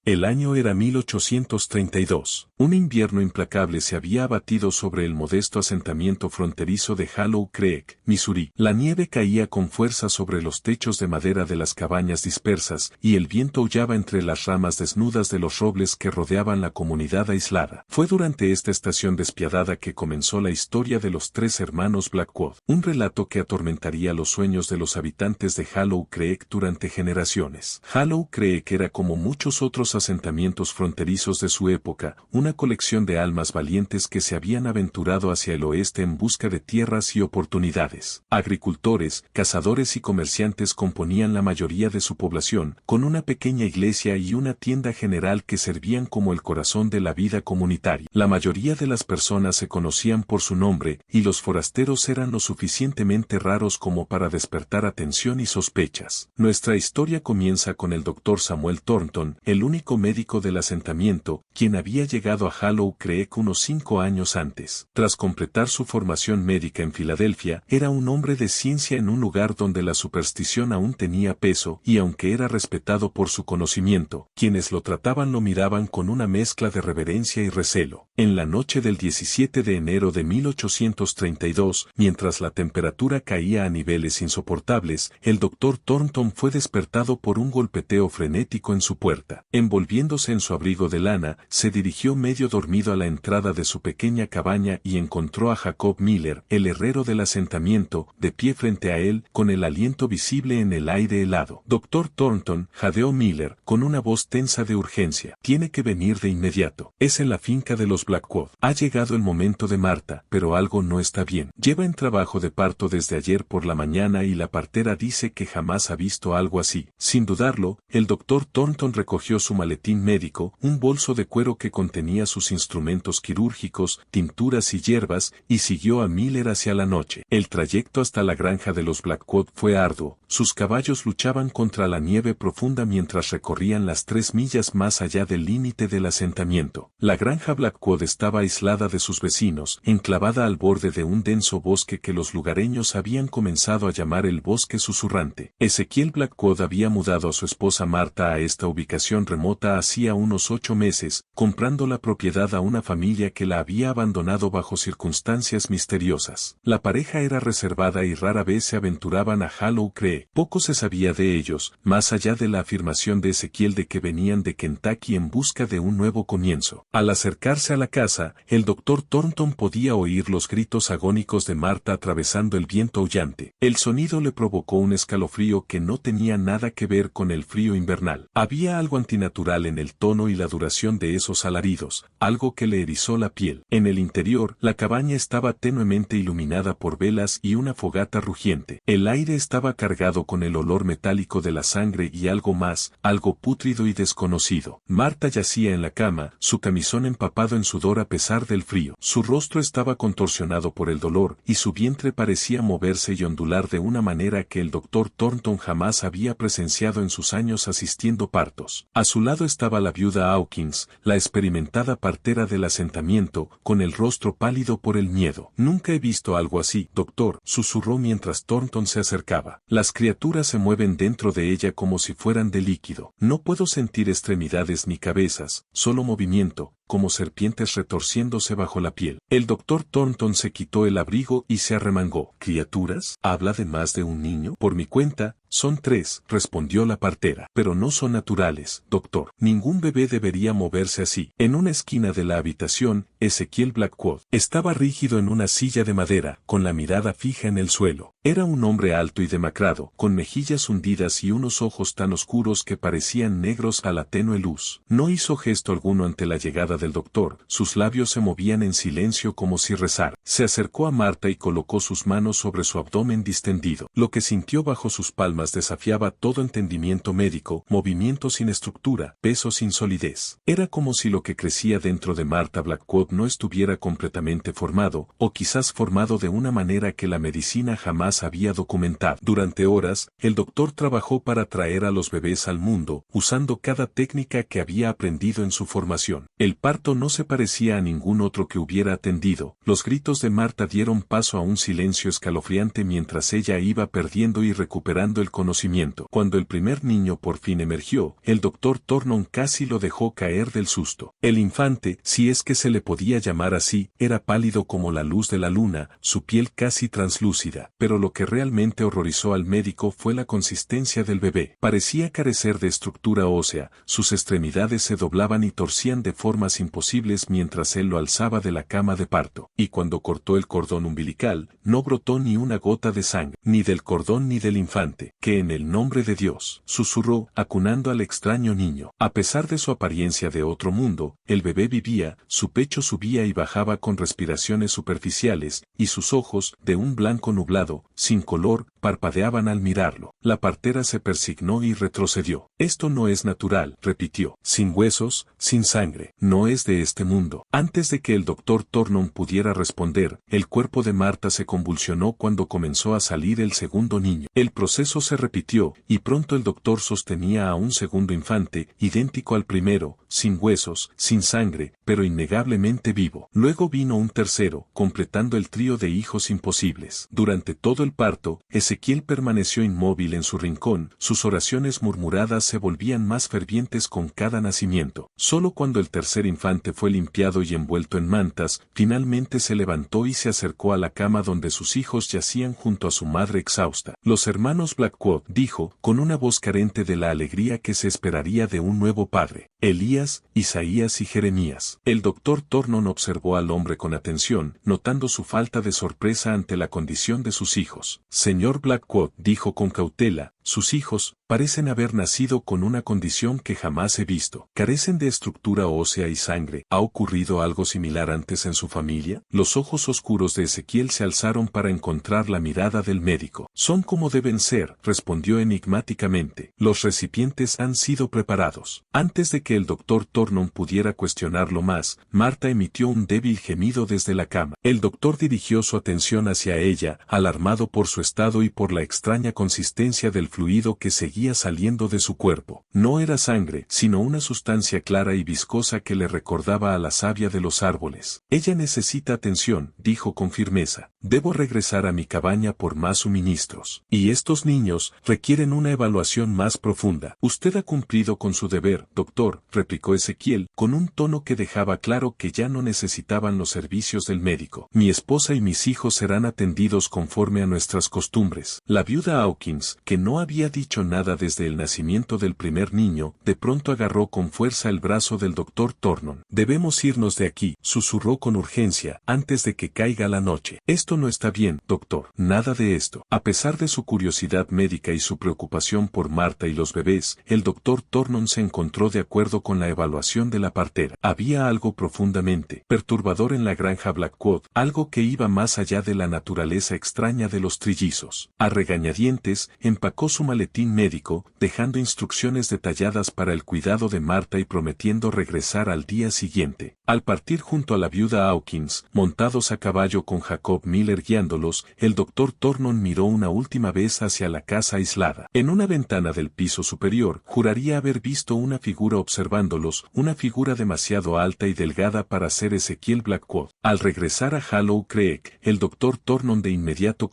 El año era 1832. Un invierno implacable se había abatido sobre el modesto asentamiento fronterizo de Hollow Creek, Missouri. La nieve caía con fuerza sobre los techos de madera de las cabañas dispersas, y el viento aullaba entre las ramas desnudas de los robles que rodeaban la comunidad aislada. Fue durante esta estación despiadada que comenzó la historia de los tres hermanos Blackwood, un relato que atormentaría los sueños de los habitantes de Hollow Creek durante generaciones. Hollow Creek era, como muchos otros asentamientos fronterizos de su época, una colección de almas valientes que se habían aventurado hacia el oeste en busca de tierras y oportunidades. Agricultores, cazadores y comerciantes componían la mayoría de su población, con una pequeña iglesia y una tienda general que servían como el corazón de la vida comunitaria. La mayoría de las personas se conocían por su nombre, y los forasteros eran lo suficientemente raros como para despertar atención y sospechas. Nuestra historia comienza con el Dr. Samuel Thornton, el único médico del asentamiento, quien había llegado a Hollow Creek unos 5 años antes. Tras completar su formación médica en Filadelfia, era un hombre de ciencia en un lugar donde la superstición aún tenía peso, y aunque era respetado por su conocimiento, quienes lo trataban lo miraban con una mezcla de reverencia y recelo. En la noche del 17 de enero de 1832, mientras la temperatura caía a niveles insoportables, el Dr. Thornton fue despertado por un golpeteo frenético en su puerta. Envolviéndose en su abrigo de lana, se dirigió medio dormido a la entrada de su pequeña cabaña y encontró a Jacob Miller, el herrero del asentamiento, de pie frente a él, con el aliento visible en el aire helado. Dr. Thornton, jadeó Miller, con una voz tensa de urgencia. Tiene que venir de inmediato. Es en la finca de los Blackwood. Ha llegado el momento de Marta, pero algo no está bien. Lleva en trabajo de parto desde ayer por la mañana y la partera dice que jamás ha visto algo así. Sin dudarlo, el Dr. Thornton recogió su maletín médico, un bolso de cuero que contenía sus instrumentos quirúrgicos, tinturas y hierbas, y siguió a Miller hacia la noche. El trayecto hasta la granja de los Blackwood fue arduo. Sus caballos luchaban contra la nieve profunda mientras recorrían las 3 millas más allá del límite del asentamiento. La granja Blackwood estaba aislada de sus vecinos, enclavada al borde de un denso bosque que los lugareños habían comenzado a llamar el bosque susurrante. Ezequiel Blackwood había mudado a su esposa Marta a esta ubicación remota hacía unos 8 meses, comprando la propiedad a una familia que la había abandonado bajo circunstancias misteriosas. La pareja era reservada y rara vez se aventuraban a Hollow Creek. Poco se sabía de ellos, más allá de la afirmación de Ezequiel de que venían de Kentucky en busca de un nuevo comienzo. Al acercarse a la casa, el Dr. Thornton podía oír los gritos agónicos de Marta atravesando el viento aullante. El sonido le provocó un escalofrío que no tenía nada que ver con el frío invernal. Había algo antinatural en el tono y la duración de esos alaridos, algo que le erizó la piel. En el interior, la cabaña estaba tenuemente iluminada por velas y una fogata rugiente. El aire estaba cargado con el olor metálico de la sangre y algo más, algo pútrido y desconocido. Marta yacía en la cama, su camisón empapado en sudor a pesar del frío. Su rostro estaba contorsionado por el dolor, y su vientre parecía moverse y ondular de una manera que el Dr. Thornton jamás había presenciado en sus años asistiendo partos. A su lado estaba la viuda Hawkins, la experimentada partera del asentamiento, con el rostro pálido por el miedo. Nunca he visto algo así, doctor, susurró mientras Thornton se acercaba. Las criaturas se mueven dentro de ella como si fueran de líquido. No puedo sentir extremidades ni cabezas, solo movimiento, como serpientes retorciéndose bajo la piel. El Dr. Thornton se quitó el abrigo y se arremangó. ¿Criaturas? ¿Habla de más de un niño? Por mi cuenta, son 3, respondió la partera. Pero no son naturales, doctor. Ningún bebé debería moverse así. En una esquina de la habitación, Ezequiel Blackwood estaba rígido en una silla de madera, con la mirada fija en el suelo. Era un hombre alto y demacrado, con mejillas hundidas y unos ojos tan oscuros que parecían negros a la tenue luz. No hizo gesto alguno ante la llegada del doctor, sus labios se movían en silencio como si rezara. Se acercó a Marta y colocó sus manos sobre su abdomen distendido. Lo que sintió bajo sus palmas desafiaba todo entendimiento médico, movimiento sin estructura, peso sin solidez. Era como si lo que crecía dentro de Marta Blackwood no estuviera completamente formado, o quizás formado de una manera que la medicina jamás había documentado. Durante horas, el doctor trabajó para traer a los bebés al mundo, usando cada técnica que había aprendido en su formación. El parto no se parecía a ningún otro que hubiera atendido. Los gritos de Marta dieron paso a un silencio escalofriante mientras ella iba perdiendo y recuperando el conocimiento. Cuando el primer niño por fin emergió, el doctor Thornton casi lo dejó caer del susto. El infante, si es que se le podía llamar así, era pálido como la luz de la luna, su piel casi translúcida. Pero lo que realmente horrorizó al médico fue la consistencia del bebé. Parecía carecer de estructura ósea, sus extremidades se doblaban y torcían de formas imposibles mientras él lo alzaba de la cama de parto. Y cuando cortó el cordón umbilical, no brotó ni una gota de sangre, ni del cordón ni del infante, que en el nombre de Dios, susurró, acunando al extraño niño. A pesar de su apariencia de otro mundo, el bebé vivía, su pecho subía y bajaba con respiraciones superficiales, y sus ojos, de un blanco nublado, sin color, parpadeaban al mirarlo. La partera se persignó y retrocedió. Esto no es natural, repitió, sin huesos, sin sangre, no es de este mundo. Antes de que el doctor Thornton pudiera responder, el cuerpo de Marta se convulsionó cuando comenzó a salir el segundo niño. El proceso se repitió, y pronto el doctor sostenía a un segundo infante, idéntico al primero, sin huesos, sin sangre, pero innegablemente vivo. Luego vino un tercero, completando el trío de hijos imposibles. Durante todo el parto, Ezequiel permaneció inmóvil en su rincón, sus oraciones murmuradas se volvían más fervientes con cada nacimiento. Solo cuando el tercer infante fue limpiado y envuelto en mantas, finalmente se levantó y se acercó a la cama donde sus hijos yacían junto a su madre exhausta. Los hermanos Blackwood, dijo, con una voz carente de la alegría que se esperaría de un nuevo padre. Elías, Isaías y Jeremías. El doctor Thornton observó al hombre con atención, notando su falta de sorpresa ante la condición de sus hijos. Señor Blackwood, dijo con cautela, sus hijos parecen haber nacido con una condición que jamás he visto. Carecen de estructura ósea y sangre. ¿Ha ocurrido algo similar antes en su familia? Los ojos oscuros de Ezequiel se alzaron para encontrar la mirada del médico. Son como deben ser, respondió enigmáticamente. Los recipientes han sido preparados. Antes de que el doctor Thornton pudiera cuestionarlo más, Marta emitió un débil gemido desde la cama. El doctor dirigió su atención hacia ella, alarmado por su estado y por la extraña consistencia del fluido que seguía saliendo de su cuerpo. No era sangre, sino una sustancia clara y viscosa que le recordaba a la savia de los árboles. Ella necesita atención, dijo con firmeza. Debo regresar a mi cabaña por más suministros. Y estos niños requieren una evaluación más profunda. Usted ha cumplido con su deber, doctor, replicó Ezequiel, con un tono que dejaba claro que ya no necesitaban los servicios del médico. Mi esposa y mis hijos serán atendidos conforme a nuestras costumbres. La viuda Hawkins, que no había dicho nada desde el nacimiento del primer niño, de pronto agarró con fuerza el brazo del doctor Thornton. Debemos irnos de aquí, susurró con urgencia, antes de que caiga la noche. Esto no está bien, doctor. Nada de esto. A pesar de su curiosidad médica y su preocupación por Marta y los bebés, el doctor Thornton se encontró de acuerdo con la evaluación de la partera. Había algo profundamente perturbador en la granja Blackwood, algo que iba más allá de la naturaleza extraña de los trillizos. A regañadientes, empacó su maletín médico, dejando instrucciones detalladas para el cuidado de Marta y prometiendo regresar al día siguiente. Al partir junto a la viuda Hawkins, montados a caballo con Jacob Miller guiándolos, el doctor Thornton miró una última vez hacia la casa aislada. En una ventana del piso superior, juraría haber visto una figura observándolos, una figura demasiado alta y delgada para ser Ezequiel Blackwood. Al regresar a Hollow Creek, el doctor Thornton de inmediato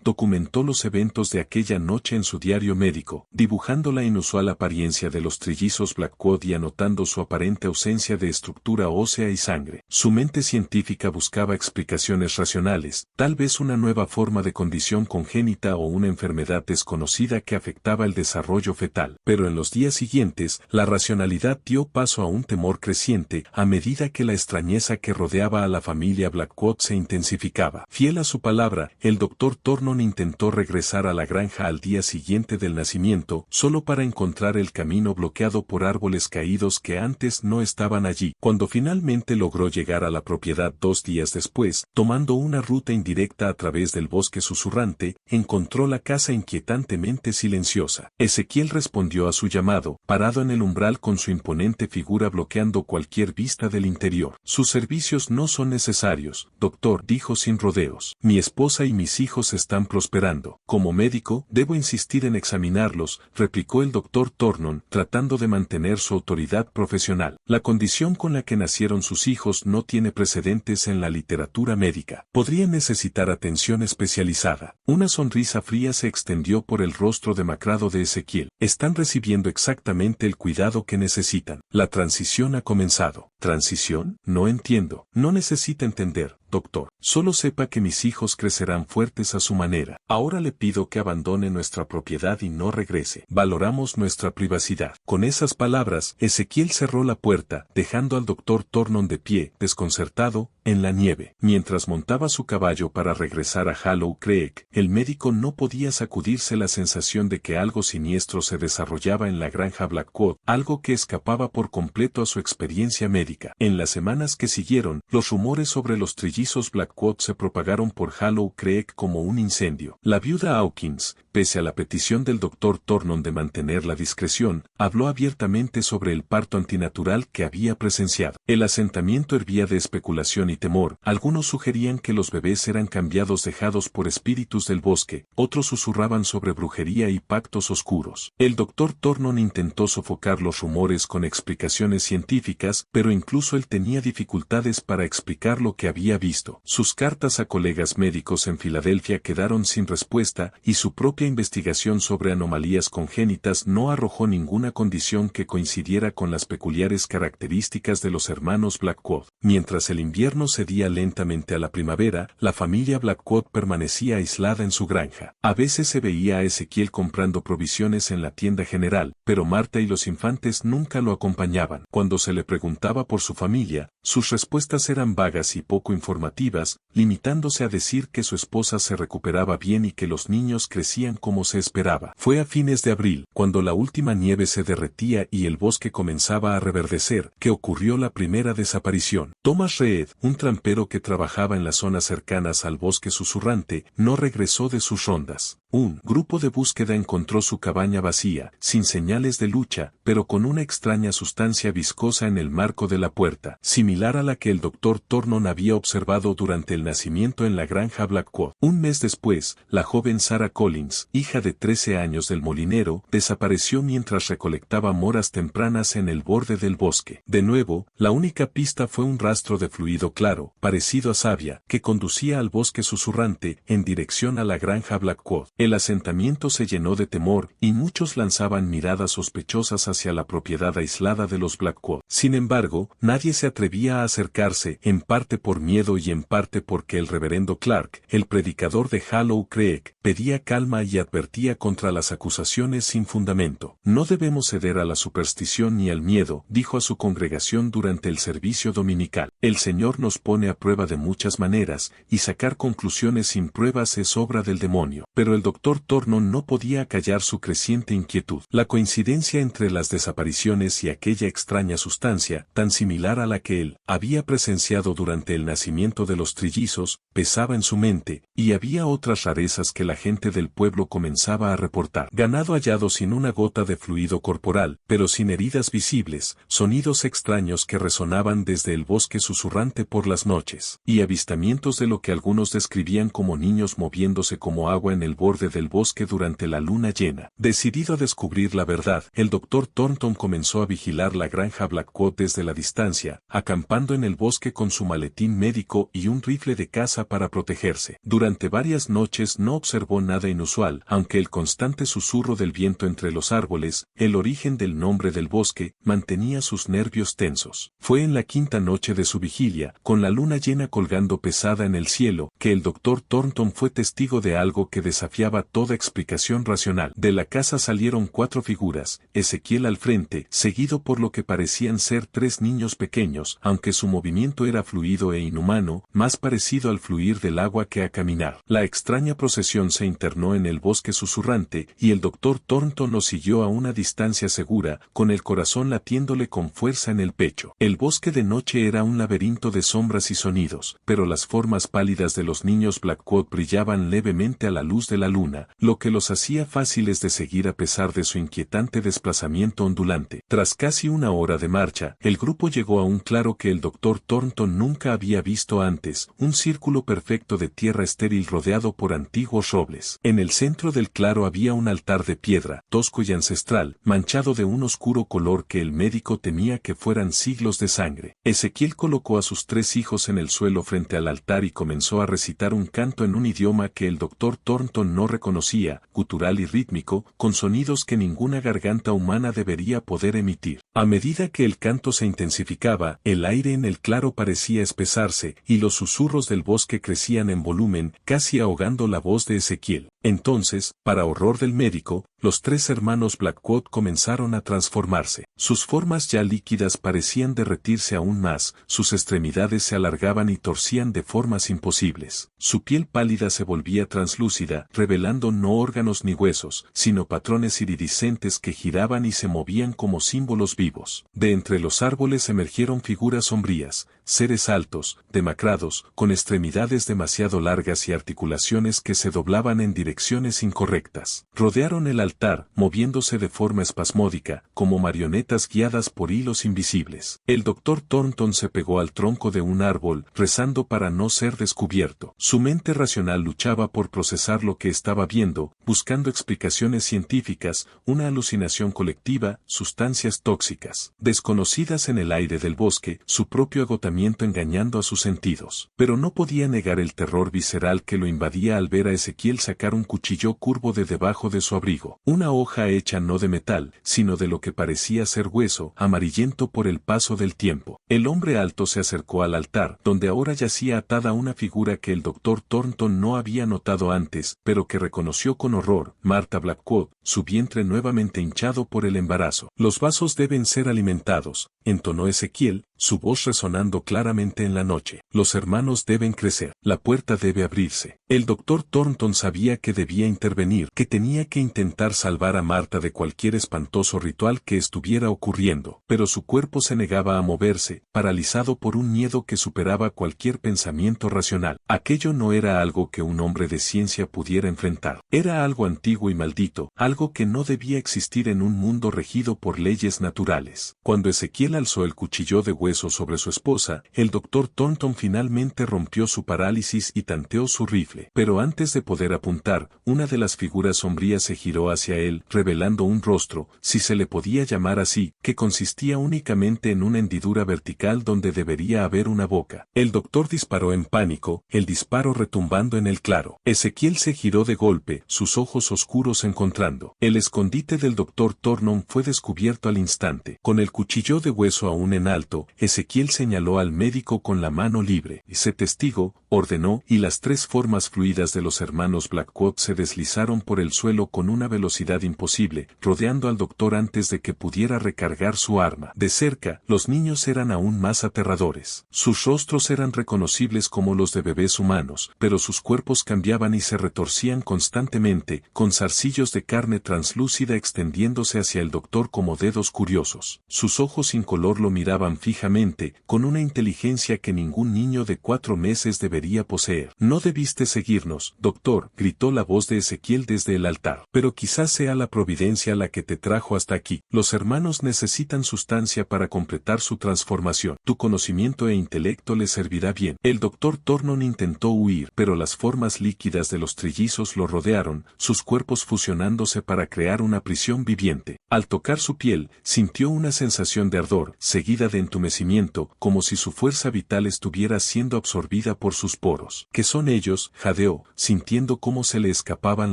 documentó los eventos de aquella noche en su diario médico, dibujando la inusual apariencia de los trillizos Blackwood y anotando su aparente ausencia de estructura ósea y sangre. Su mente científica buscaba explicaciones racionales, tal vez una nueva forma de condición congénita o una enfermedad desconocida que afectaba el desarrollo fetal. Pero en los días siguientes, la racionalidad dio paso a un temor creciente a medida que la extrañeza que rodeaba a la familia Blackwood se intensificaba. Fiel a su palabra, el doctor Thornton intentó regresar a la granja al día siguiente del nacimiento, solo para encontrar el camino bloqueado por árboles caídos que antes no estaban allí. Cuando finalmente logró llegar a la propiedad 2 días después, tomando una ruta indirecta a través del bosque susurrante, encontró la casa inquietantemente silenciosa. Ezequiel respondió a su llamado, parado en el umbral con su imponente figura bloqueando cualquier vista del interior. Sus servicios no son necesarios, doctor, dijo sin rodeos. Mi esposa y mis hijos están están prosperando. Como médico, debo insistir en examinarlos, replicó el doctor Thornton, tratando de mantener su autoridad profesional. La condición con la que nacieron sus hijos no tiene precedentes en la literatura médica. Podrían necesitar atención especializada. Una sonrisa fría se extendió por el rostro demacrado de Ezequiel. Están recibiendo exactamente el cuidado que necesitan. La transición ha comenzado. ¿Transición? No entiendo. No necesita entender, doctor. Solo sepa que mis hijos crecerán fuertes a su manera. Ahora le pido que abandone nuestra propiedad y no regrese. Valoramos nuestra privacidad. Con esas palabras, Ezequiel cerró la puerta, dejando al doctor Thornton de pie, desconcertado, en la nieve. Mientras montaba su caballo para regresar a Hollow Creek, el médico no podía sacudirse la sensación de que algo siniestro se desarrollaba en la granja Blackwood, algo que escapaba por completo a su experiencia médica. En las semanas que siguieron, los rumores sobre los trillizos Blackwood se propagaron por Hollow Creek como un incendio. La viuda Hawkins, pese a la petición del doctor Thornton de mantener la discreción, habló abiertamente sobre el parto antinatural que había presenciado. El asentamiento hervía de especulación y temor. Algunos sugerían que los bebés eran cambiados dejados por espíritus del bosque, otros susurraban sobre brujería y pactos oscuros. El doctor Thornton intentó sofocar los rumores con explicaciones científicas, pero incluso él tenía dificultades para explicar lo que había visto. Sus cartas a colegas médicos en Filadelfia quedaron sin respuesta y su propia investigación sobre anomalías congénitas no arrojó ninguna condición que coincidiera con las peculiares características de los hermanos Blackwood. Mientras el invierno cedía lentamente a la primavera, la familia Blackwood permanecía aislada en su granja. A veces se veía a Ezequiel comprando provisiones en la tienda general, pero Marta y los infantes nunca lo acompañaban. Cuando se le preguntaba por su familia, sus respuestas eran vagas y poco informativas, limitándose a decir que su esposa se recuperaba bien y que los niños crecían como se esperaba. Fue a fines de abril, cuando la última nieve se derretía y el bosque comenzaba a reverdecer, que ocurrió la primera desaparición. Thomas Reed, un trampero que trabajaba en las zonas cercanas al bosque susurrante, no regresó de sus rondas. Un grupo de búsqueda encontró su cabaña vacía, sin señales de lucha, pero con una extraña sustancia viscosa en el marco de la puerta, similar a la que el doctor Thornton había observado durante el nacimiento en la granja Blackwood. Un mes después, la joven Sarah Collins, hija de 13 años del molinero, desapareció mientras recolectaba moras tempranas en el borde del bosque. De nuevo, la única pista fue un rastro de fluido claro, parecido a savia, que conducía al bosque susurrante, en dirección a la granja Blackwood. El asentamiento se llenó de temor, y muchos lanzaban miradas sospechosas hacia la propiedad aislada de los Blackwood. Sin embargo, nadie se atrevía a acercarse, en parte por miedo y en parte porque el reverendo Clark, el predicador de Hollow Creek, pedía calma y advertía contra las acusaciones sin fundamento. No debemos ceder a la superstición ni al miedo, dijo a su congregación durante el servicio dominical. El Señor nos pone a prueba de muchas maneras, y sacar conclusiones sin pruebas es obra del demonio. Pero el doctor Thornton no podía acallar su creciente inquietud. La coincidencia entre las desapariciones y aquella extraña sustancia, tan similar a la que él había presenciado durante el nacimiento de los trillizos, pesaba en su mente, y había otras rarezas que la gente del pueblo comenzaba a reportar. Ganado hallado sin una gota de fluido corporal, pero sin heridas visibles, sonidos extraños que resonaban desde el bosque susurrante por las noches, y avistamientos de lo que algunos describían como niños moviéndose como agua en el borde del bosque durante la luna llena. Decidido a descubrir la verdad, el doctor Thornton comenzó a vigilar la granja Blackwood desde la distancia, acampando en el bosque con su maletín médico y un rifle de caza para protegerse. Durante varias noches no observó nada inusual, aunque el constante susurro del viento entre los árboles, el origen del nombre del bosque, mantenía sus nervios tensos. Fue en la quinta noche de su vigilia, con la luna llena colgando pesada en el cielo, que el doctor Thornton fue testigo de algo que desafiaba toda explicación racional. De la casa salieron 4 figuras, Ezequiel al frente, seguido por lo que parecían ser 3 niños pequeños, aunque su movimiento era fluido e inhumano, más parecido al fluir del agua que a caminar. La extraña procesión se internó en el bosque susurrante, y el doctor Thornton lo siguió a una distancia segura, con el corazón latiéndole con fuerza en el pecho. El bosque de noche era un laberinto de sombras y sonidos, pero las formas pálidas de los niños Blackwood brillaban levemente a la luz de la luna. luna, lo que los hacía fáciles de seguir a pesar de su inquietante desplazamiento ondulante. Tras casi una hora de marcha, el grupo llegó a un claro que el Dr. Thornton nunca había visto antes, un círculo perfecto de tierra estéril rodeado por antiguos robles. En el centro del claro había un altar de piedra, tosco y ancestral, manchado de un oscuro color que el médico temía que fueran siglos de sangre. Ezequiel colocó a sus 3 hijos en el suelo frente al altar y comenzó a recitar un canto en un idioma que el Dr. Thornton no reconocía, gutural y rítmico, con sonidos que ninguna garganta humana debería poder emitir. A medida que el canto se intensificaba, el aire en el claro parecía espesarse, y los susurros del bosque crecían en volumen, casi ahogando la voz de Ezequiel. Entonces, para horror del médico, los 3 hermanos Blackwood comenzaron a transformarse. Sus formas ya líquidas parecían derretirse aún más, sus extremidades se alargaban y torcían de formas imposibles. Su piel pálida se volvía translúcida, revelando no órganos ni huesos, sino patrones iridiscentes que giraban y se movían como símbolos vivos. De entre los árboles emergieron figuras sombrías, seres altos, demacrados, con extremidades demasiado largas y articulaciones que se doblaban en direcciones incorrectas. Rodearon el altar, moviéndose de forma espasmódica, como marionetas guiadas por hilos invisibles. El Dr. Thornton se pegó al tronco de un árbol, rezando para no ser descubierto. Su mente racional luchaba por procesar lo que estaba viendo, buscando explicaciones científicas, una alucinación colectiva, sustancias tóxicas, desconocidas en el aire del bosque, su propio agotamiento engañando a sus sentidos. Pero no podía negar el terror visceral que lo invadía al ver a Ezequiel sacar un cuchillo curvo de debajo de su abrigo. Una hoja hecha no de metal, sino de lo que parecía ser hueso, amarillento por el paso del tiempo. El hombre alto se acercó al altar, donde ahora yacía atada una figura que el Dr. Thornton no había notado antes, pero que reconoció con horror, Martha Blackwood, su vientre nuevamente hinchado por el embarazo. Los vasos deben ser alimentados, entonó Ezequiel, su voz resonando claramente en la noche. Los hermanos deben crecer. La puerta debe abrirse. El Dr. Thornton sabía que debía intervenir, que tenía que intentar salvar a Martha de cualquier espantoso ritual que estuviera ocurriendo, pero su cuerpo se negaba a moverse, paralizado por un miedo que superaba cualquier pensamiento racional. Aquello no era algo que un hombre de ciencia pudiera enfrentar. Era algo antiguo y maldito, algo que no debía existir en un mundo regido por leyes naturales. Cuando Ezequiel alzó el cuchillo de hueso sobre su esposa, el Dr. Thornton finalmente rompió su parálisis y tanteó su rifle. Pero antes de poder apuntar, una de las figuras sombrías se giró hacia él, revelando un rostro, si se le podía llamar así, que consistía únicamente en una hendidura vertical donde debería haber una boca. El doctor disparó en pánico, el disparo retumbando en el claro. Ezequiel se giró de golpe, sus ojos oscuros encontrando. El escondite del Dr. Thornton fue descubierto al instante. Con el cuchillo de hueso aún en alto, Ezequiel señaló al médico con la mano libre. «Sé testigo», ordenó, y las 3 formas fluidas de los hermanos Blackwood se deslizaron por el suelo con una velocidad imposible, rodeando al doctor antes de que pudiera recargar su arma. De cerca, los niños eran aún más aterradores. Sus rostros eran reconocibles como los de bebés humanos, pero sus cuerpos cambiaban y se retorcían constantemente, con zarcillos de carne translúcida extendiéndose hacia el doctor como dedos curiosos. Sus ojos sin color lo miraban fijamente, con una inteligencia que ningún niño de 4 meses debería poseer. «No debiste seguirnos, doctor», gritó la voz de Ezequiel desde el altar. «Pero quizás sea la providencia la que te trajo hasta aquí. Los hermanos necesitan sustancia para completar su transformación. Tu conocimiento e intelecto les servirá bien». El doctor Thornton intentó huir, pero las formas líquidas de los trillizos lo rodearon, sus cuerpos fusionándose para crear una prisión viviente. Al tocar su piel, sintió una sensación de ardor, seguida de entumecimiento, como si su fuerza vital estuviera siendo absorbida por sus poros. «¿Qué son ellos?», jadeó, sintiendo cómo se le escapaban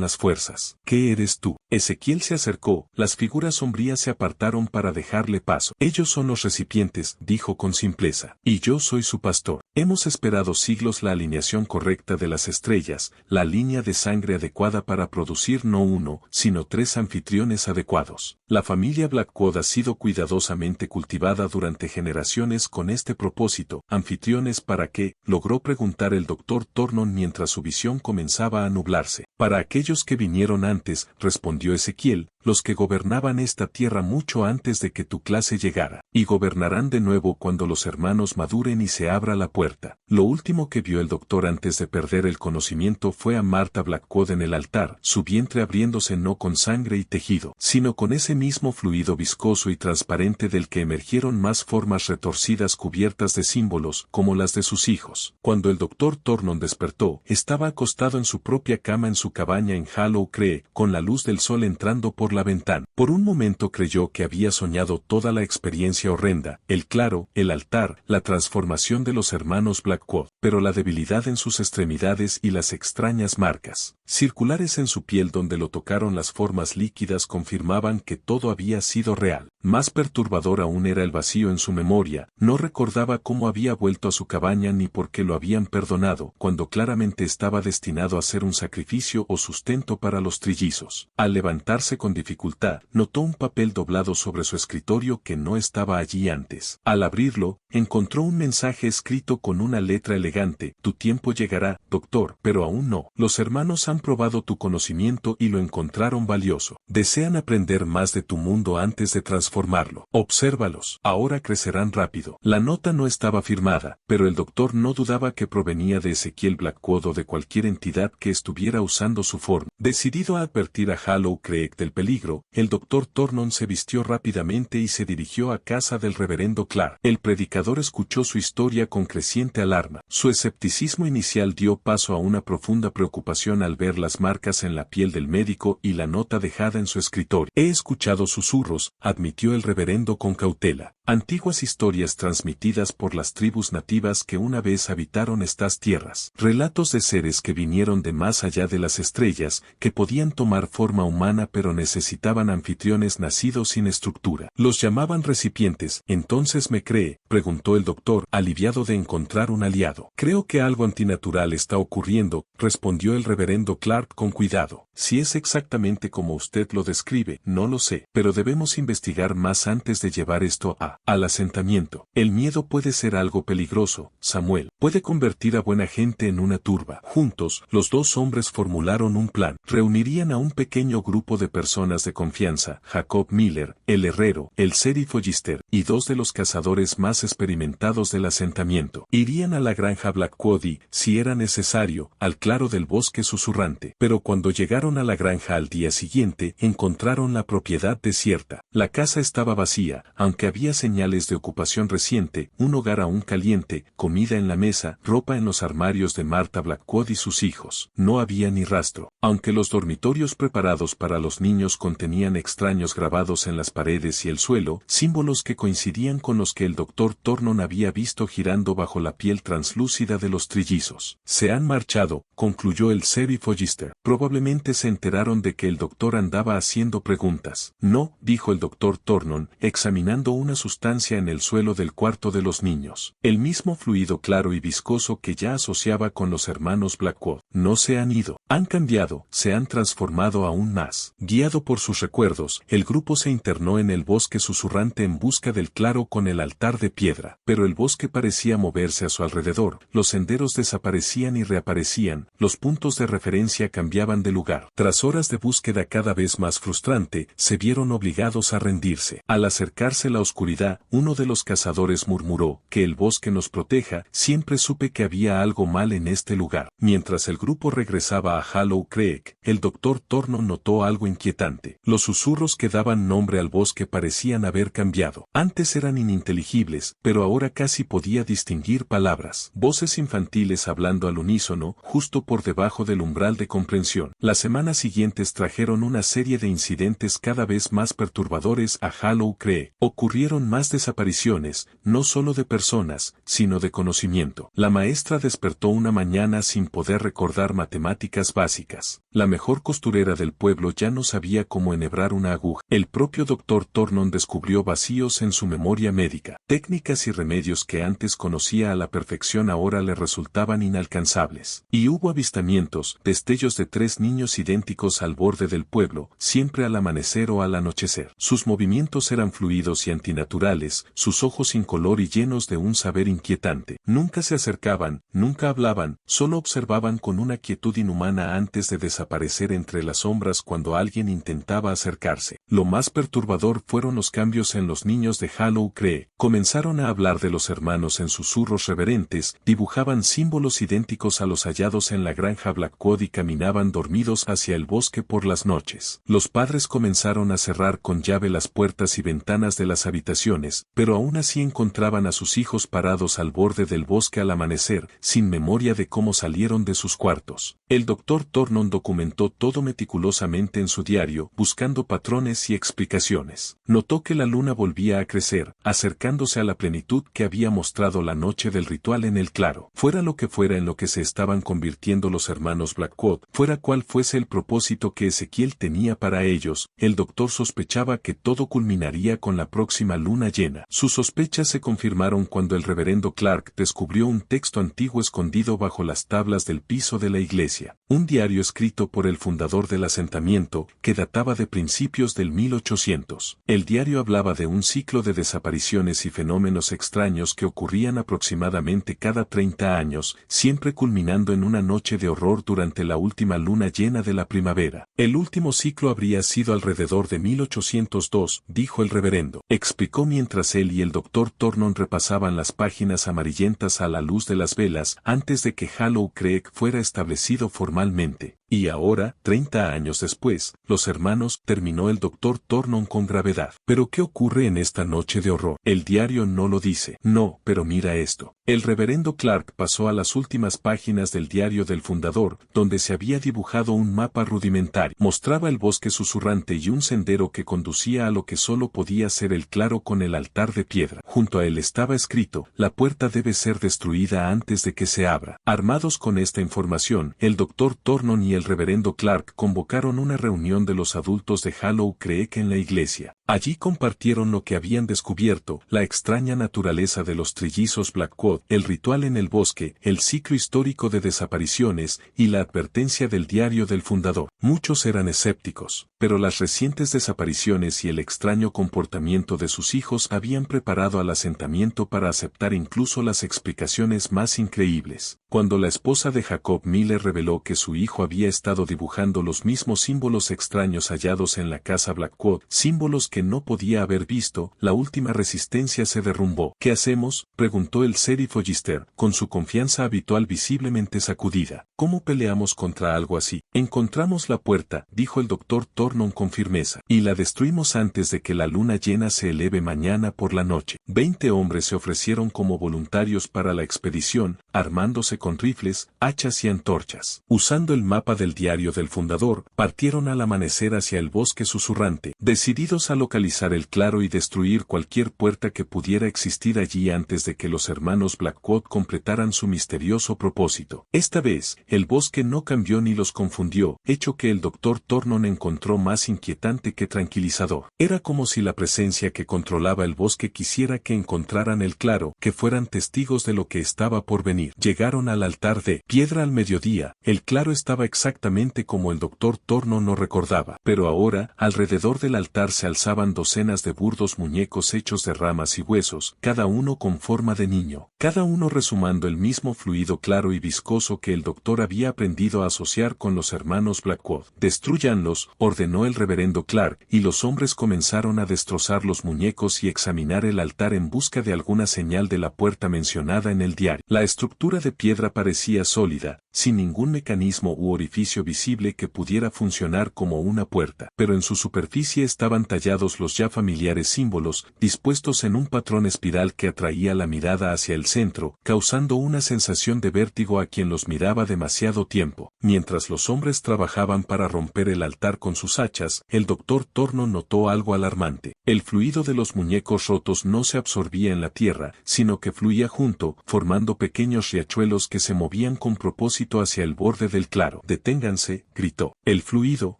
las fuerzas. «¿Qué eres tú?». Ezequiel se acercó, las figuras sombrías se apartaron para dejarle paso. «Ellos son los recipientes», dijo con simpleza, «y yo soy su pastor. Hemos esperado siglos la alineación correcta de las estrellas, la línea de sangre adecuada para producir no 1, sino 3 anfitriones adecuados. La familia Blackwood ha sido cuidadosamente cultivada durante generaciones con este propósito». «¿Anfitriones para qué?», logró preguntar el doctor Thornton mientras su visión comenzaba a nublarse. «Para aquellos que vinieron antes», respondió Ezequiel, los que gobernaban esta tierra mucho antes de que tu clase llegara, y gobernarán de nuevo cuando los hermanos maduren y se abra la puerta. Lo último que vio el doctor antes de perder el conocimiento fue a Martha Blackwood en el altar, su vientre abriéndose no con sangre y tejido, sino con ese mismo fluido viscoso y transparente del que emergieron más formas retorcidas cubiertas de símbolos, como las de sus hijos. Cuando el doctor Thornton despertó, estaba acostado en su propia cama en su cabaña en Hollow Creek, con la luz del sol entrando por la ventana. Por un momento creyó que había soñado toda la experiencia horrenda, el claro, el altar, la transformación de los hermanos Blackwood, pero la debilidad en sus extremidades y las extrañas marcas circulares en su piel donde lo tocaron las formas líquidas confirmaban que todo había sido real. Más perturbador aún era el vacío en su memoria, no recordaba cómo había vuelto a su cabaña ni por qué lo habían perdonado, cuando claramente estaba destinado a ser un sacrificio o sustento para los trillizos. Al levantarse con dificultad, notó un papel doblado sobre su escritorio que no estaba allí antes. Al abrirlo, encontró un mensaje escrito con una letra elegante: tu tiempo llegará, doctor, pero aún no. Los hermanos han probado tu conocimiento y lo encontraron valioso. Desean aprender más de tu mundo antes de transformarlo. Obsérvalos. Ahora crecerán rápido. La nota no estaba firmada, pero el doctor no dudaba que provenía de Ezequiel Blackwood o de cualquier entidad que estuviera usando su forma. Decidido a advertir a Hollow Creek del peligro, el doctor Thornton se vistió rápidamente y se dirigió a casa del reverendo Clark. El predicador escuchó su historia con creciente alarma. Su escepticismo inicial dio paso a una profunda preocupación al ver las marcas en la piel del médico y la nota dejada en su escritorio. He escuchado susurros, admitió el reverendo con cautela. Antiguas historias transmitidas por las tribus nativas que una vez habitaron estas tierras. Relatos de seres que vinieron de más allá de las estrellas, que podían tomar forma humana pero necesitaban anfitriones nacidos sin estructura. Los llamaban recipientes. ¿Entonces me cree?, preguntó el doctor, aliviado de encontrar un aliado. Creo que algo antinatural está ocurriendo, respondió el reverendo Clark con cuidado. Si es exactamente como usted lo describe, no lo sé, pero debemos investigar más antes de llevar esto al asentamiento. El miedo puede ser algo peligroso, Samuel. Puede convertir a buena gente en una turba. Juntos, los dos hombres formularon un plan. Reunirían a un pequeño grupo de personas de confianza: Jacob Miller, el herrero, el sheriff Hollister, y dos de los cazadores más experimentados del asentamiento. Irían a la granja Blackwood y, si era necesario, al claro del bosque susurrante. Pero cuando llegaron a la granja al día siguiente, encontraron la propiedad desierta. La casa estaba vacía, aunque había señales de ocupación reciente: un hogar aún caliente, comida en la mesa, ropa en los armarios de Martha Blackwood y sus hijos. No había ni rastro. Aunque los dormitorios preparados para los niños contenían extraños grabados en las paredes y el suelo, símbolos que coincidían con los que el doctor Thornton había visto girando bajo la piel translúcida de los trillizos. Se han marchado, concluyó el sheriff Hollister. Probablemente se enteraron de que el doctor andaba haciendo preguntas. No, dijo el doctor Thornton, examinando una sustancia en el suelo del cuarto de los niños. El mismo fluido claro y viscoso que ya asociaba con los hermanos Blackwood. No se han ido. Han cambiado, se han transformado aún más. Guiado por sus recuerdos, el grupo se internó en el bosque susurrante en busca del claro con el altar de piedra. Pero el bosque parecía moverse a su alrededor, los senderos desaparecían y reaparecían, los puntos de referencia cambiaban de lugar. Tras horas de búsqueda cada vez más frustrante, se vieron obligados a rendirse. Al acercarse la oscuridad, uno de los cazadores murmuró: que el bosque nos proteja. Siempre supe que había algo mal en este lugar. Mientras el grupo regresaba a Hollow Creek, el doctor Thornton notó algo inquietante. Los susurros que daban nombre al bosque parecían haber cambiado. Antes eran ininteligibles, pero ahora casi podía distinguir palabras. Voces infantiles hablando al unísono, justo por debajo del umbral de comprensión. Las semanas siguientes trajeron una serie de incidentes cada vez más perturbadores a Hollow Creek. Ocurrieron más desapariciones, no solo de personas, sino de conocimiento. La maestra despertó una mañana sin poder recordar matemáticas básicas. La mejor costurera del pueblo ya no sabía cómo enhebrar una aguja. El propio doctor Thornton descubrió vacíos en su memoria médica. Técnicas y remedios que antes conocía a la perfección ahora le resultaban inalcanzables. Y hubo avistamientos, destellos de 3 niños idénticos al borde del pueblo, siempre al amanecer o al anochecer. Sus movimientos eran fluidos y antinaturales, sus ojos incolor y llenos de un saber inquietante. Nunca se acercaban, nunca hablaban, solo observaban con una quietud inhumana antes de desaparecer entre las sombras cuando alguien intentaba acercarse. Lo más perturbador fueron los cambios en los niños de Hollow Creek. Comenzaron a hablar de los hermanos en susurros reverentes, dibujaban símbolos idénticos a los hallados en la granja Blackwood y caminaban dormidos hacia el bosque por las noches. Los padres comenzaron a cerrar con llave las puertas y ventanas de las habitaciones, pero aún así encontraban a sus hijos parados al borde del bosque al amanecer, sin memoria de cómo salieron de sus cuartos. El doctor Thornton documentó todo meticulosamente en su diario, buscando patrones y explicaciones. Notó que la luna volvía a crecer, acercándose a la plenitud que había mostrado la noche del ritual en el claro. Fuera lo que fuera en lo que se estaban convirtiendo los hermanos Blackwood, fuera cual fuese el propósito que Ezequiel tenía para ellos, el doctor sospechaba que todo culminaría con la próxima luna llena. Sus sospechas se confirmaron cuando el reverendo Clark descubrió un texto antiguo escondido bajo las tablas del piso de la iglesia. Un diario escrito por el fundador del asentamiento, que databa de principios del 1800. El diario hablaba de un ciclo de desapariciones y fenómenos extraños que ocurrían aproximadamente cada 30 años, siempre culminando en una noche de horror durante la última luna llena de la primavera. El último ciclo habría sido alrededor de 1802, dijo el reverendo. Explicó mientras él y el doctor Thornton repasaban las páginas amarillentas a la luz de las velas antes de que Hollow Creek fuera establecido formalmente. Y ahora, 30 años después, los hermanos, terminó el doctor Thornton con gravedad. ¿Pero qué ocurre en esta noche de horror? El diario no lo dice. No, pero mira esto. El reverendo Clark pasó a las últimas páginas del diario del fundador, donde se había dibujado un mapa rudimentario. Mostraba el bosque susurrante y un sendero que conducía a lo que solo podía ser el claro con el altar de piedra. Junto a él estaba escrito, la puerta debe ser destruida antes de que se abra. Armados con esta información, el doctor Thornton y el reverendo Clark convocaron una reunión de los adultos de Hollow Creek en la iglesia. Allí compartieron lo que habían descubierto, la extraña naturaleza de los trillizos Blackwood, el ritual en el bosque, el ciclo histórico de desapariciones y la advertencia del diario del fundador. Muchos eran escépticos, pero las recientes desapariciones y el extraño comportamiento de sus hijos habían preparado al asentamiento para aceptar incluso las explicaciones más increíbles. Cuando la esposa de Jacob Miller reveló que su hijo había estado dibujando los mismos símbolos extraños hallados en la casa Blackwood, símbolos que no podía haber visto, la última resistencia se derrumbó. ¿Qué hacemos?, preguntó el sheriff Hollister, con su confianza habitual visiblemente sacudida. ¿Cómo peleamos contra algo así? Encontramos la puerta, dijo el doctor Thornton con firmeza, y la destruimos antes de que la luna llena se eleve mañana por la noche. 20 hombres se ofrecieron como voluntarios para la expedición, armándose con rifles, hachas y antorchas. Usando el mapa del diario del fundador, partieron al amanecer hacia el bosque susurrante, decididos a localizar el claro y destruir cualquier puerta que pudiera existir allí antes de que los hermanos Blackwood completaran su misterioso propósito. Esta vez, el bosque no cambió ni los confundió, hecho que el doctor Thornton encontró más inquietante que tranquilizador. Era como si la presencia que controlaba el bosque quisiera que encontraran el claro, que fueran testigos de lo que estaba por venir. Llegaron al altar de piedra al mediodía. El claro estaba exactamente como el doctor Thornton no recordaba, pero ahora, alrededor del altar se alzaban docenas de burdos muñecos hechos de ramas y huesos, cada uno con forma de niño, cada uno resumando el mismo fluido claro y viscoso que el doctor había aprendido a asociar con los hermanos Blackwood. Destrúyanlos, ordenó el reverendo Clark, y los hombres comenzaron a destrozar los muñecos y examinar el altar en busca de alguna señal de la puerta mencionada en el diario. La estructura de piedra parecía sólida, sin ningún mecanismo u orificio visible que pudiera funcionar como una puerta, pero en su superficie estaban tallados los ya familiares símbolos, dispuestos en un patrón espiral que atraía la mirada hacia el centro, causando una sensación de vértigo a quien los miraba demasiado tiempo. Mientras los hombres trabajaban para romper el altar con sus hachas, el doctor Thornton notó algo alarmante. El fluido de los muñecos rotos no se absorbía en la tierra, sino que fluía junto, formando pequeños riachuelos que se movían con propósito hacia el borde del claro. «Deténganse», gritó. «El fluido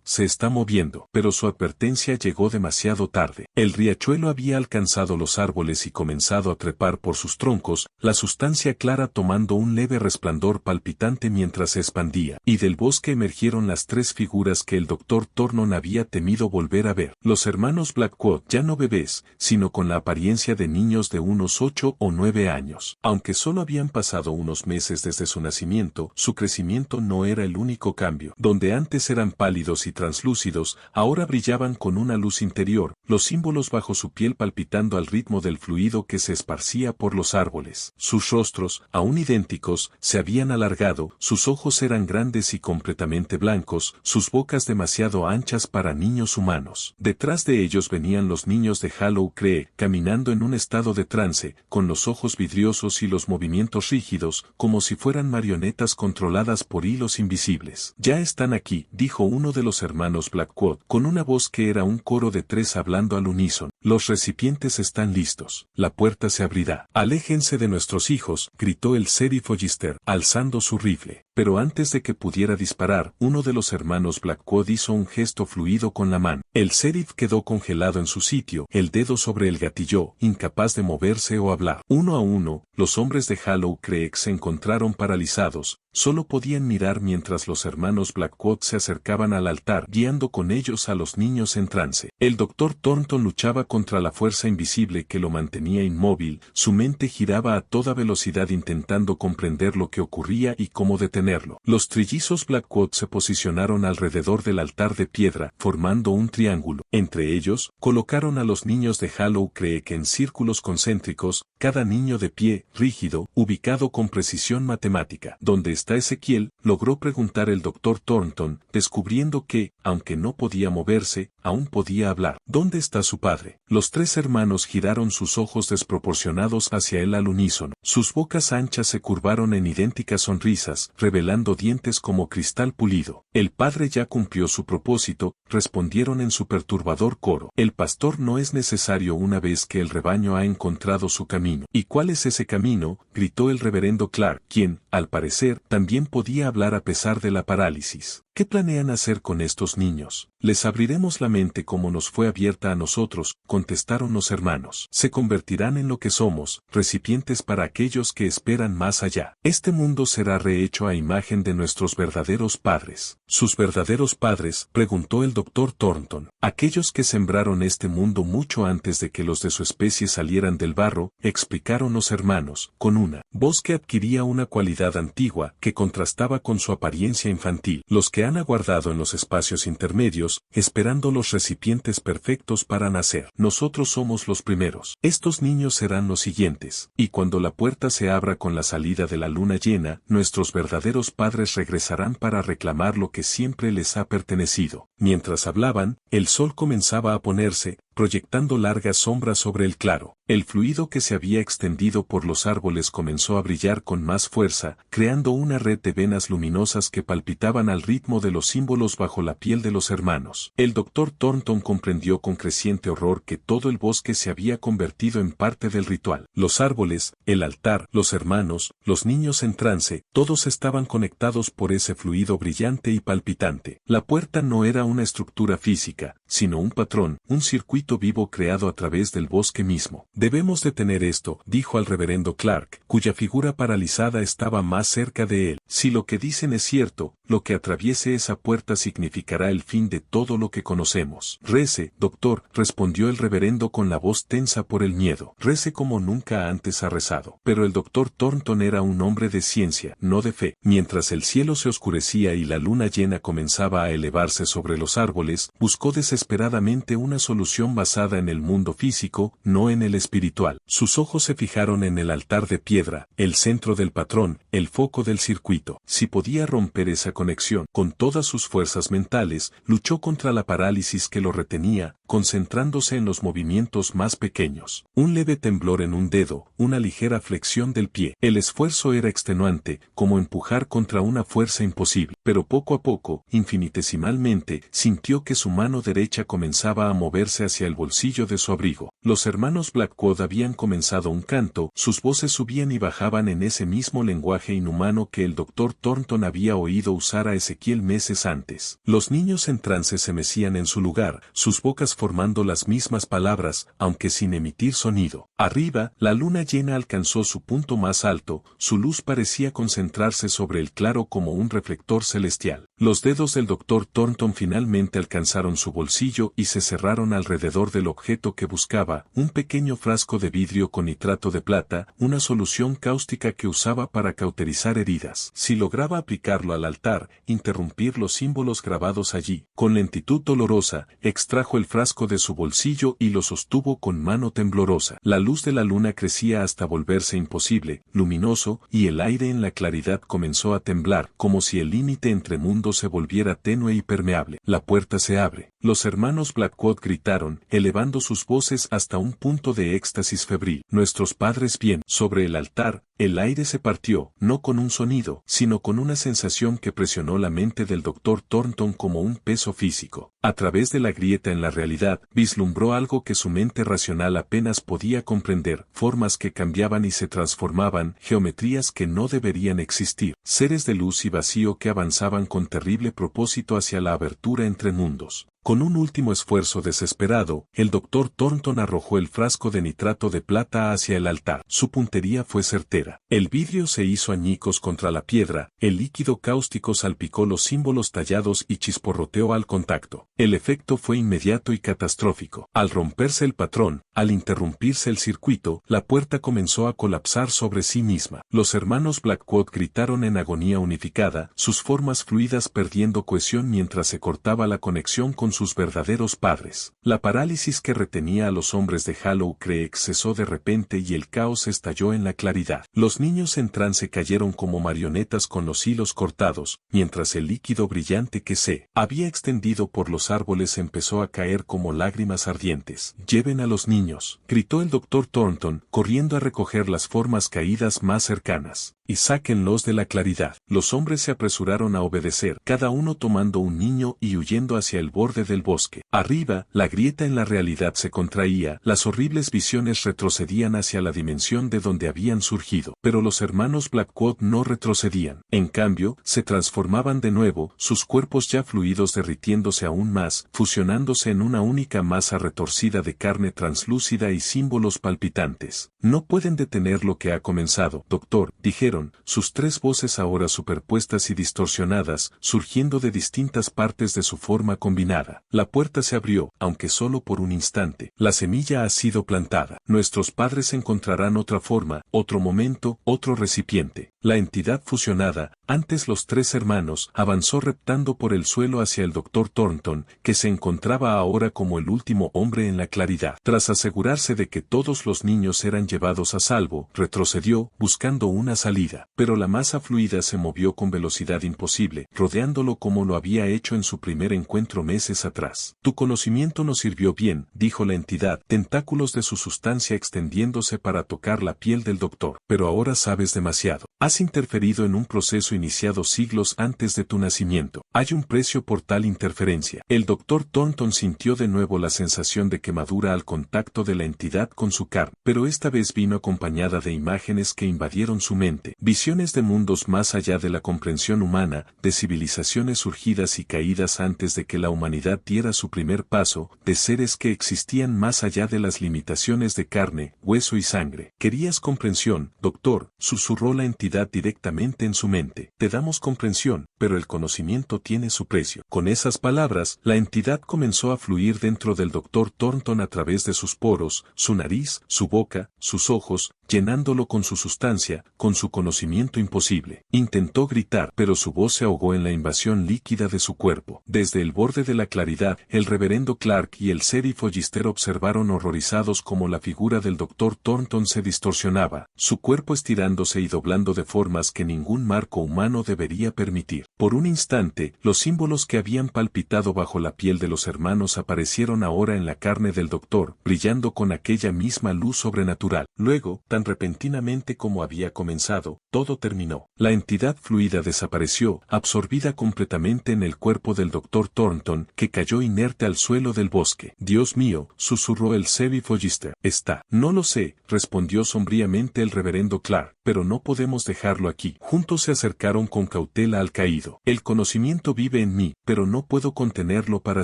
se está moviendo». Pero su advertencia llegó demasiado tarde. El riachuelo había alcanzado los árboles y comenzado a trepar por sus troncos, la sustancia clara tomando un leve resplandor palpitante mientras se expandía, y del bosque emergieron las tres figuras que el doctor Thornton había temido volver a ver. Los hermanos Blackwood, ya no bebés, sino con la apariencia de niños de unos 8 o 9 años. Aunque solo habían pasado unos meses desde su nacimiento, su Su crecimiento no era el único cambio. Donde antes eran pálidos y translúcidos, ahora brillaban con una luz interior, los símbolos bajo su piel palpitando al ritmo del fluido que se esparcía por los árboles. Sus rostros, aún idénticos, se habían alargado, sus ojos eran grandes y completamente blancos, sus bocas demasiado anchas para niños humanos. Detrás de ellos venían los niños de Hollow Creek, caminando en un estado de trance, con los ojos vidriosos y los movimientos rígidos, como si fueran marionetas controladas por hilos invisibles. Ya están aquí, dijo uno de los hermanos Blackwood, con una voz que era un coro de 3 hablando al unísono. Los recipientes están listos. La puerta se abrirá. Aléjense de nuestros hijos, gritó el sheriff Hollister, alzando su rifle. Pero antes de que pudiera disparar, uno de los hermanos Blackwood hizo un gesto fluido con la mano. El sheriff quedó congelado en su sitio, el dedo sobre el gatillo, incapaz de moverse o hablar. Uno a uno, los hombres de Hollow Creek se encontraron paralizados. Solo podían mirar mientras los hermanos Blackwood se acercaban al altar, guiando con ellos a los niños en trance. El Dr. Thornton luchaba contra la fuerza invisible que lo mantenía inmóvil, su mente giraba a toda velocidad intentando comprender lo que ocurría y cómo detenerlo. Los trillizos Blackwood se posicionaron alrededor del altar de piedra, formando un triángulo. Entre ellos, colocaron a los niños de Hollow Creek en círculos concéntricos, cada niño de pie, rígido, ubicado con precisión matemática. ¿Dónde está Ezequiel?, logró preguntar el Dr. Thornton, descubriendo que, aunque no podía moverse, aún podía hablar. ¿Dónde está su padre? Los 3 hermanos giraron sus ojos desproporcionados hacia él al unísono. Sus bocas anchas se curvaron en idénticas sonrisas, revelando dientes como cristal pulido. El padre ya cumplió su propósito, respondieron en su perturbador coro. El pastor no es necesario una vez que el rebaño ha encontrado su camino. ¿Y cuál es ese camino?, gritó el reverendo Clark, quien, al parecer, también podía hablar a pesar de la parálisis. ¿Qué planean hacer con estos niños? Les abriremos la mente como nos fue abierta a nosotros, contestaron los hermanos. Se convertirán en lo que somos, recipientes para aquellos que esperan más allá. Este mundo será rehecho a imagen de nuestros verdaderos padres. ¿Sus verdaderos padres?, preguntó el Dr. Thornton. Aquellos que sembraron este mundo mucho antes de que los de su especie salieran del barro, explicaron los hermanos, con una voz que adquiría una cualidad antigua que contrastaba con su apariencia infantil. Los que han aguardado en los espacios intermedios, esperando los recipientes perfectos para nacer. Nosotros somos los primeros. Estos niños serán los siguientes. Y cuando la puerta se abra con la salida de la luna llena, nuestros verdaderos padres regresarán para reclamar lo que siempre les ha pertenecido. Mientras hablaban, el sol comenzaba a ponerse, proyectando largas sombras sobre el claro. El fluido que se había extendido por los árboles comenzó a brillar con más fuerza, creando una red de venas luminosas que palpitaban al ritmo de los símbolos bajo la piel de los hermanos. El Dr. Thornton comprendió con creciente horror que todo el bosque se había convertido en parte del ritual. Los árboles, el altar, los hermanos, los niños en trance, todos estaban conectados por ese fluido brillante y palpitante. La puerta no era una estructura física, sino un patrón, un circuito vivo creado a través del bosque mismo. Debemos detener esto, dijo al reverendo Clark, cuya figura paralizada estaba más cerca de él. Si lo que dicen es cierto, lo que atraviese esa puerta significará el fin de todo lo que conocemos. Rece, doctor, respondió el reverendo con la voz tensa por el miedo. Rece como nunca antes ha rezado. Pero el Dr. Thornton era un hombre de ciencia, no de fe. Mientras el cielo se oscurecía y la luna llena comenzaba a elevarse sobre los árboles, buscó desesperadamente una solución basada en el mundo físico, no en el espiritual. Sus ojos se fijaron en el altar de piedra, el centro del patrón, el foco del circuito. Si podía romper esa conexión, con todas sus fuerzas mentales, luchó contra la parálisis que lo retenía, concentrándose en los movimientos más pequeños. Un leve temblor en un dedo, una ligera flexión del pie. El esfuerzo era extenuante, como empujar contra una fuerza imposible. Pero poco a poco, infinitesimalmente, sintió que su mano derecha comenzaba a moverse hacia el bolsillo de su abrigo. Los hermanos Blackwood habían comenzado un canto, sus voces subían y bajaban en ese mismo lenguaje inhumano que el Dr. Thornton había oído usara Ezequiel meses antes. Los niños en trance se mecían en su lugar, sus bocas formando las mismas palabras, aunque sin emitir sonido. Arriba, la luna llena alcanzó su punto más alto, su luz parecía concentrarse sobre el claro como un reflector celestial. Los dedos del Dr. Thornton finalmente alcanzaron su bolsillo y se cerraron alrededor del objeto que buscaba, un pequeño frasco de vidrio con nitrato de plata, una solución cáustica que usaba para cauterizar heridas. Si lograba aplicarlo al altar, interrumpir los símbolos grabados allí. Con lentitud dolorosa, extrajo el frasco de su bolsillo y lo sostuvo con mano temblorosa. La luz de la luna crecía hasta volverse imposible, luminoso, y el aire en la claridad comenzó a temblar, como si el límite entre mundos se volviera tenue y permeable. La puerta se abre. Los hermanos Blackwood gritaron, elevando sus voces hasta un punto de éxtasis febril. Nuestros padres bien. Sobre el altar, el aire se partió, no con un sonido, sino con una sensación que presionó la mente del Dr. Thornton como un peso físico. A través de la grieta en la realidad, vislumbró algo que su mente racional apenas podía comprender, formas que cambiaban y se transformaban, geometrías que no deberían existir, seres de luz y vacío que avanzaban con terrible propósito hacia la abertura entre mundos. Con un último esfuerzo desesperado, el Dr. Thornton arrojó el frasco de nitrato de plata hacia el altar. Su puntería fue certera. El vidrio se hizo añicos contra la piedra, el líquido cáustico salpicó los símbolos tallados y chisporroteó al contacto. El efecto fue inmediato y catastrófico. Al romperse el patrón, al interrumpirse el circuito, la puerta comenzó a colapsar sobre sí misma. Los hermanos Blackwood gritaron en agonía unificada, sus formas fluidas perdiendo cohesión mientras se cortaba la conexión con sus verdaderos padres. La parálisis que retenía a los hombres de Hollow Creek cesó de repente y el caos estalló en la claridad. Los niños en trance cayeron como marionetas con los hilos cortados, mientras el líquido brillante que se había extendido por los árboles empezó a caer como lágrimas ardientes. «Lleven a los niños», gritó el Dr. Thornton, corriendo a recoger las formas caídas más cercanas, «y sáquenlos de la claridad». Los hombres se apresuraron a obedecer, cada uno tomando un niño y huyendo hacia el borde del bosque. Arriba, la grieta en la realidad se contraía, las horribles visiones retrocedían hacia la dimensión de donde habían surgido. Pero los hermanos Blackwood no retrocedían. En cambio, se transformaban de nuevo, sus cuerpos ya fluidos derritiéndose aún más, fusionándose en una única masa retorcida de carne translúcida y símbolos palpitantes. «No pueden detener lo que ha comenzado, doctor», dijeron, sus tres voces ahora superpuestas y distorsionadas, surgiendo de distintas partes de su forma combinada. La puerta se abrió, aunque solo por un instante. La semilla ha sido plantada. Nuestros padres encontrarán otra forma, otro momento, otro recipiente. La entidad fusionada, antes los tres hermanos, avanzó reptando por el suelo hacia el Dr. Thornton, que se encontraba ahora como el último hombre en la claridad. Tras asegurarse de que todos los niños eran llevados a salvo, retrocedió, buscando una salida. Pero la masa fluida se movió con velocidad imposible, rodeándolo como lo había hecho en su primer encuentro meses atrás. «Tu conocimiento nos sirvió bien», dijo la entidad, tentáculos de su sustancia extendiéndose para tocar la piel del doctor. «Pero ahora sabes demasiado. Has interferido en un proceso iniciado siglos antes de tu nacimiento. Hay un precio por tal interferencia». El Dr. Thornton sintió de nuevo la sensación de quemadura al contacto de la entidad con su carne, pero esta vez vino acompañada de imágenes que invadieron su mente, visiones de mundos más allá de la comprensión humana, de civilizaciones surgidas y caídas antes de que la humanidad diera su primer paso, de seres que existían más allá de las limitaciones de carne, hueso y sangre. «Querías comprensión, doctor», susurró la entidad directamente en su mente. «Te damos comprensión, pero el conocimiento tiene su precio». Con esas palabras, la entidad comenzó a fluir dentro del Dr. Thornton a través de sus poros, su nariz, su boca, sus ojos, llenándolo con su sustancia, con su conocimiento imposible. Intentó gritar, pero su voz se ahogó en la invasión líquida de su cuerpo. Desde el borde de la claridad, el reverendo Clark y el sheriff Hollister observaron horrorizados cómo la figura del Dr. Thornton se distorsionaba, su cuerpo estirándose y doblando de formas que ningún marco humano debería permitir. Por un instante, los símbolos que habían palpitado bajo la piel de los hermanos aparecieron ahora en la carne del doctor, brillando con aquella misma luz sobrenatural. Luego, tan repentinamente como había comenzado, todo terminó. La entidad fluida desapareció, absorbida completamente en el cuerpo del Dr. Thornton, que cayó inerte al suelo del bosque. Dios mío, susurró el sheriff Hollister. Está. No lo sé, respondió sombríamente el reverendo Clark, pero no podemos dejarlo aquí. Juntos se acercaron con cautela al caído. El conocimiento vive en mí, pero no puedo contenerlo para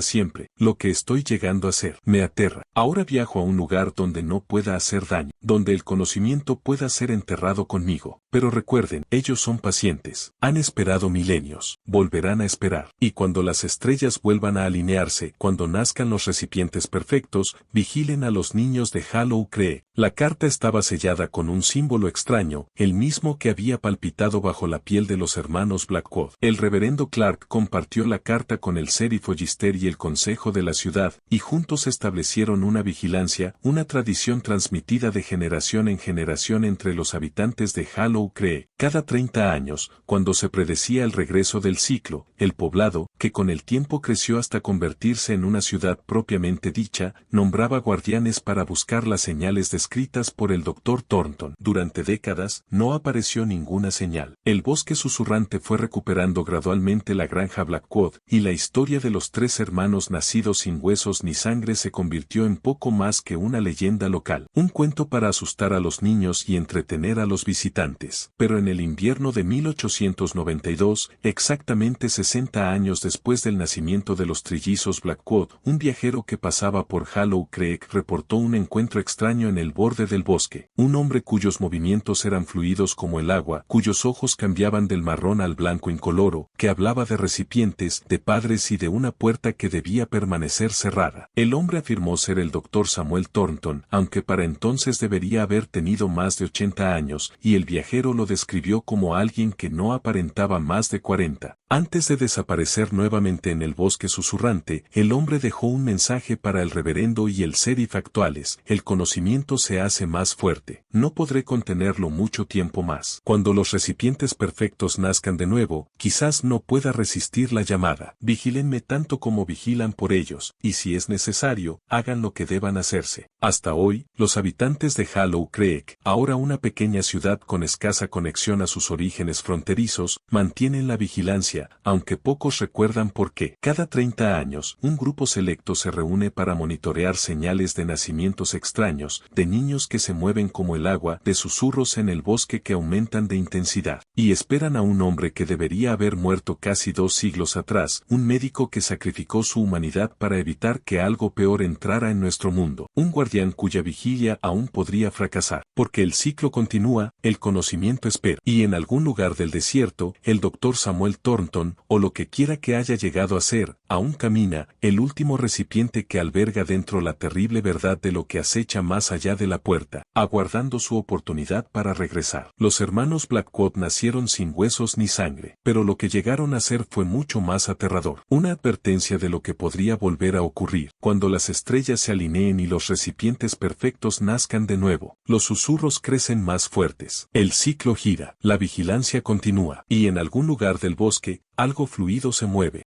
siempre. Lo que estoy llegando a ser me aterra. Ahora viajo a un lugar donde no pueda hacer daño, donde el conocimiento pueda ser enterrado conmigo. Pero recuerden, ellos son pacientes. Han esperado milenios. Volverán a esperar. Y cuando las estrellas vuelvan a alinearse, cuando nazcan los recipientes perfectos, vigilen a los niños de Hollow Creek. La carta estaba sellada con un símbolo extraño, el mismo que había palpitado bajo la piel de los hermanos Blackwood. El reverendo Clark compartió la carta con el sheriff Hollister y el consejo de la ciudad, y juntos establecieron una vigilancia, una tradición transmitida de generación en generación entre los habitantes de Hollow Creek. Cada 30 años, cuando se predecía el regreso del ciclo, el poblado, que con el tiempo creció hasta convertirse en una ciudad propiamente dicha, nombraba guardianes para buscar las señales descritas por el Dr. Thornton. Durante décadas, no apareció ninguna señal. El bosque susurrante fue recuperando gradualmente la granja Blackwood, y la historia de los tres hermanos nacidos sin huesos ni sangre se convirtió en poco más que una leyenda local. Un cuento para asustar a los niños y entretener a los visitantes. Pero en el invierno de 1892, exactamente 60 años después del nacimiento de los trillizos Blackwood, un viajero que pasaba por Hollow Creek reportó un encuentro extraño en el borde del bosque. Un hombre cuyos movimientos eran fluidos como el agua, cuyos ojos cambiaban del marrón al blanco incoloro, que hablaba de recipientes, de padres y de una puerta que debía permanecer cerrada. El hombre afirmó ser el Dr. Samuel Thornton, aunque para entonces debería haber tenido más de 80 años, y el viajero lo describió como alguien que no aparentaba más de 40. Antes de desaparecer nuevamente en el bosque susurrante, el hombre dejó un mensaje para el reverendo y el sheriff actuales: el conocimiento se hace más fuerte. No podré contenerlo mucho tiempo más. Cuando los recipientes perfectos nazcan de nuevo, quizás no pueda resistir la llamada. Vigílenme tanto como vigilan por ellos, y si es necesario, hagan lo que deban hacerse. Hasta hoy, los habitantes de Hollow Creek, ahora una pequeña ciudad con escasa conexión a sus orígenes fronterizos, mantienen la vigilancia, aunque pocos recuerdan por qué. Cada 30 años, un grupo selecto se reúne para monitorear señales de nacimientos extraños, de niños que se mueven como el agua, de susurros en el bosque que aumentan de intensidad, y esperan a un hombre que debería haber muerto casi 2 siglos atrás, un médico que sacrificó su humanidad para evitar que algo peor entrara en nuestro mundo, un guardián cuya vigilia aún podría fracasar, porque el ciclo continúa, el conocimiento espera, y en algún lugar del desierto, el Dr. Samuel Thornton, o lo que quiera que haya llegado a ser, aún camina, el último recipiente que alberga dentro la terrible verdad de lo que acecha más allá de la puerta, aguardando su oportunidad para regresar. Los hermanos Blackwood nacieron sin huesos ni sangre, pero lo que llegaron a ser fue mucho más aterrador. Una advertencia de lo que podría volver a ocurrir, cuando las estrellas se alineen y los recipientes perfectos nazcan de nuevo. Los susurros crecen más fuertes. El ciclo gira, la vigilancia continúa, y en algún lugar del bosque, algo fluido se mueve.